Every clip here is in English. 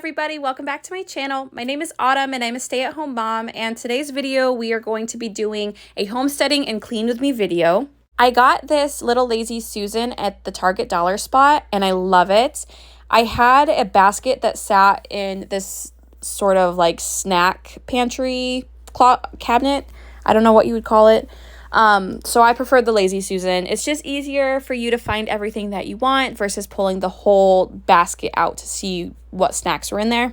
everybody, welcome back to my channel. My name is Autumn and I'm a stay-at-home mom, and today's video we are going to be doing a homesteading and clean with me video. I got this little Lazy Susan at the Target dollar spot and I love it. I had a basket that sat in this sort of like snack pantry cabinet. I don't know what you would call it. So I preferred the Lazy Susan. It's just easier for you to find everything that you want versus pulling the whole basket out to see what snacks were in there.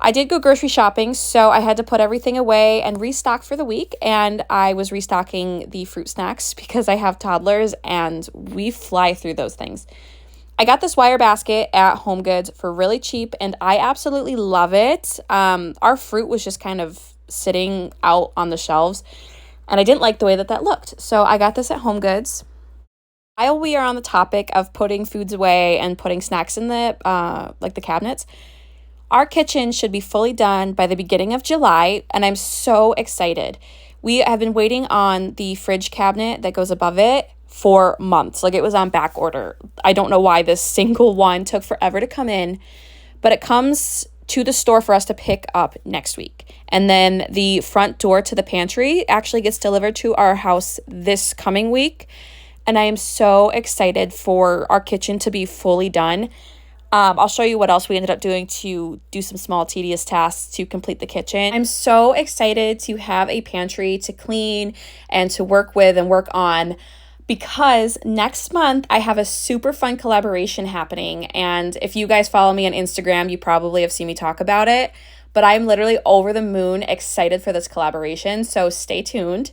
I did go grocery shopping, so I had to put everything away and restock for the week, and I was restocking the fruit snacks because I have toddlers and we fly through those things. I got this wire basket at HomeGoods for really cheap and I absolutely love it. Our fruit was just kind of sitting out on the shelves and I didn't like the way that looked. So I got this at HomeGoods. While we are on the topic of putting foods away and putting snacks in the the cabinets, our kitchen should be fully done by the beginning of July, and I'm so excited. We have been waiting on the fridge cabinet that goes above it for months. Like, it was on back order. I don't know why this single one took forever to come in, but it comes to the store for us to pick up next week. And then the front door to the pantry actually gets delivered to our house this coming week. And I am so excited for our kitchen to be fully done. I'll show you what else we ended up doing to do some small tedious tasks to complete the kitchen. I'm so excited to have a pantry to clean and to work with and work on, because next month I have a super fun collaboration happening. And if you guys follow me on Instagram, you probably have seen me talk about it, but I'm literally over the moon excited for this collaboration, so stay tuned.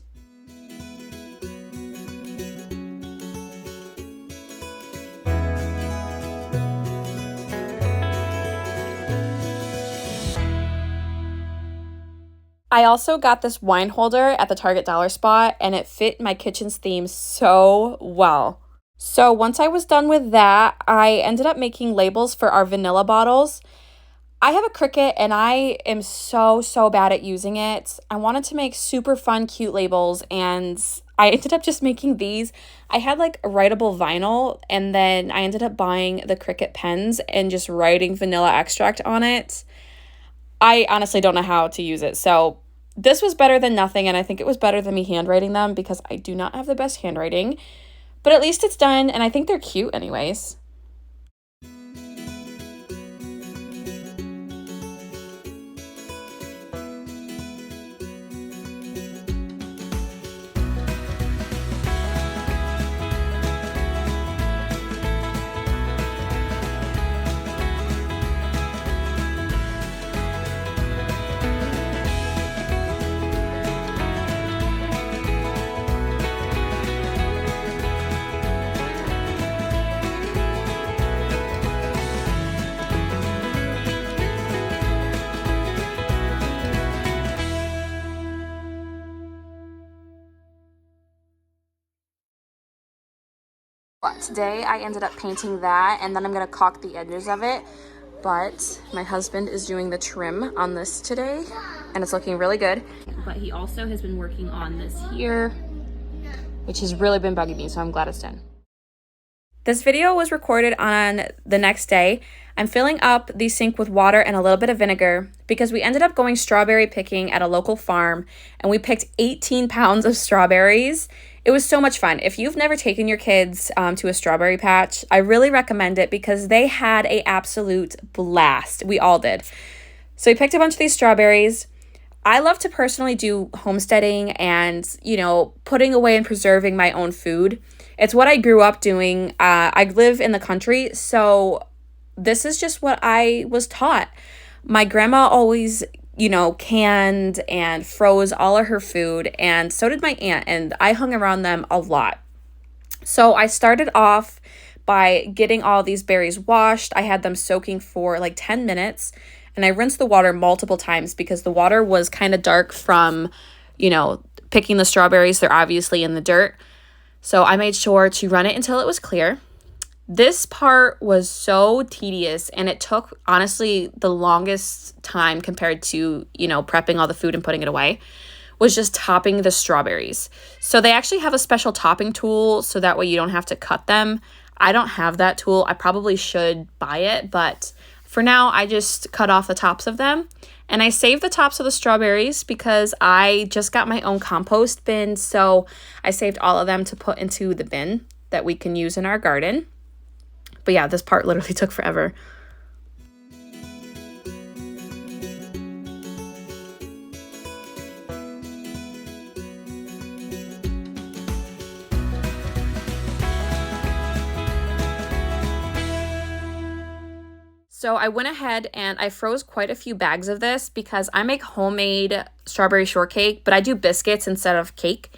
I also got this wine holder at the Target dollar spot and it fit my kitchen's theme so well. So once I was done with that, I ended up making labels for our vanilla bottles. I have a Cricut and I am so bad at using it. I wanted to make super fun, cute labels and I ended up just making these. I had like a writable vinyl and then I ended up buying the Cricut pens and just writing vanilla extract on it. I honestly don't know how to use it, so this was better than nothing, and I think it was better than me handwriting them because I do not have the best handwriting, but at least it's done, and I think they're cute anyways. But today I ended up painting that and then I'm going to caulk the edges of it. But my husband is doing the trim on this today and it's looking really good. But he also has been working on this here, which has really been bugging me, so I'm glad it's done. This video was recorded on the next day. I'm filling up the sink with water and a little bit of vinegar because we ended up going strawberry picking at a local farm and we picked 18 pounds of strawberries. It was so much fun. If you've never taken your kids to a strawberry patch, I really recommend it because they had an absolute blast. We all did. So we picked a bunch of these strawberries. I love to personally do homesteading and, putting away and preserving my own food. It's what I grew up doing. I live in the country, so this is just what I was taught. My grandma always canned and froze all of her food, and so did my aunt, and I hung around them a lot. So I started off by getting all these berries washed. I had them soaking for like 10 minutes, and I rinsed the water multiple times because the water was kind of dark from, picking the strawberries. They're obviously in the dirt. So I made sure to run it until it was clear. This part was so tedious and it took, honestly, the longest time compared to, prepping all the food and putting it away, was just topping the strawberries. So they actually have a special topping tool so that way you don't have to cut them. I don't have that tool. I probably should buy it, but For now, I just cut off the tops of them. And I saved the tops of the strawberries because I just got my own compost bin. So I saved all of them to put into the bin that we can use in our garden. But yeah, this part literally took forever. So I went ahead and I froze quite a few bags of this because I make homemade strawberry shortcake, but I do biscuits instead of cake.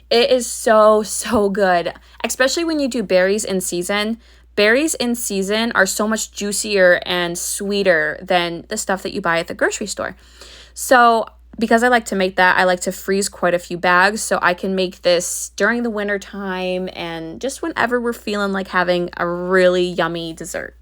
It is so, so good, especially when you do berries in season. Berries in season are so much juicier and sweeter than the stuff that you buy at the grocery store. So because I like to make that, I like to freeze quite a few bags so I can make this during the winter time and just whenever we're feeling like having a really yummy dessert.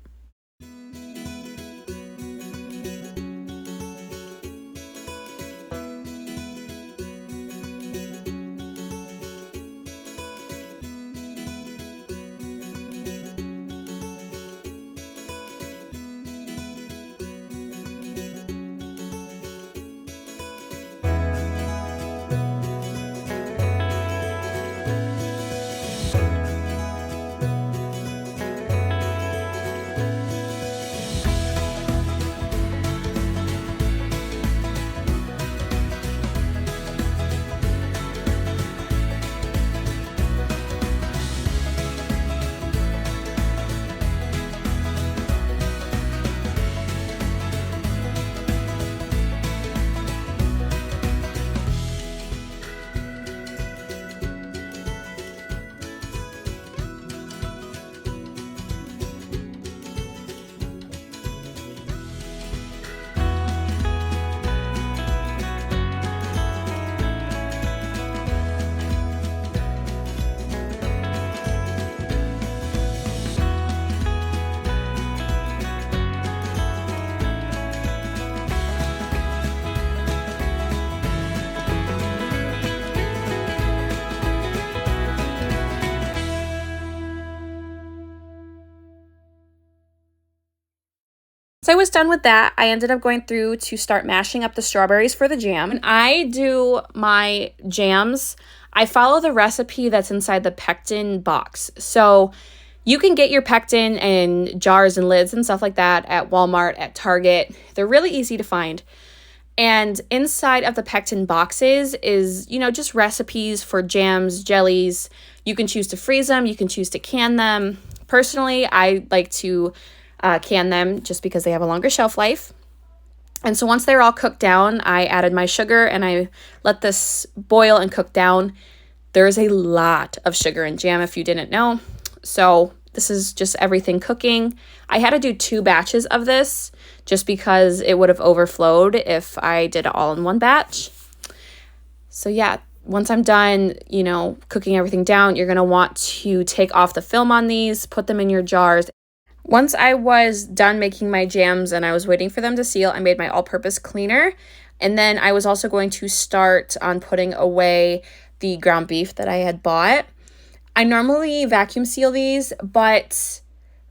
So I was done with that. I ended up going through to start mashing up the strawberries for the jam. When I do my jams, I follow the recipe that's inside the pectin box. So you can get your pectin in jars and lids and stuff like that at Walmart, at Target. They're really easy to find. And inside of the pectin boxes is, just recipes for jams, jellies. You can choose to freeze them. You can choose to can them. Personally, I like to can them just because they have a longer shelf life. And so once they're all cooked down, I added my sugar and I let this boil and cook down. There's a lot of sugar in jam if you didn't know. So this is just everything cooking. I had to do 2 batches of this just because it would have overflowed if I did it all in one batch. So yeah, once I'm done, cooking everything down, you're going to want to take off the film on these, put them in your jars. Once I was done making my jams and I was waiting for them to seal, I made my all-purpose cleaner. And then I was also going to start on putting away the ground beef that I had bought. I normally vacuum seal these, but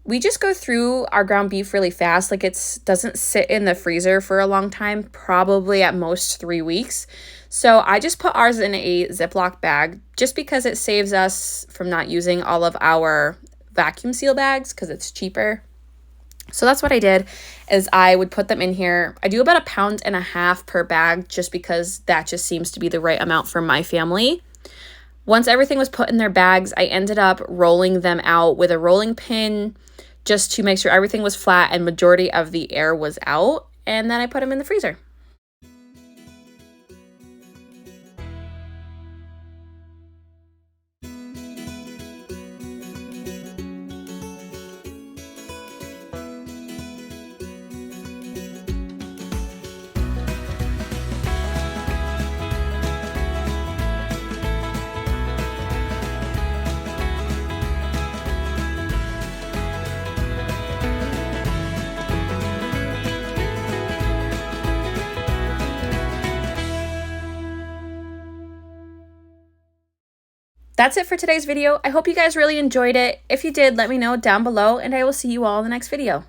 we just go through our ground beef really fast. Like it doesn't sit in the freezer for a long time, probably at most 3 weeks. So I just put ours in a Ziploc bag just because it saves us from not using all of our vacuum seal bags because it's cheaper. So that's what I did, is I would put them in here. I do about 1.5 pounds per bag just because that just seems to be the right amount for my family. Once everything was put in their bags, I ended up rolling them out with a rolling pin just to make sure everything was flat and majority of the air was out. And then I put them in the freezer. That's it for today's video. I hope you guys really enjoyed it. If you did, let me know down below, and I will see you all in the next video.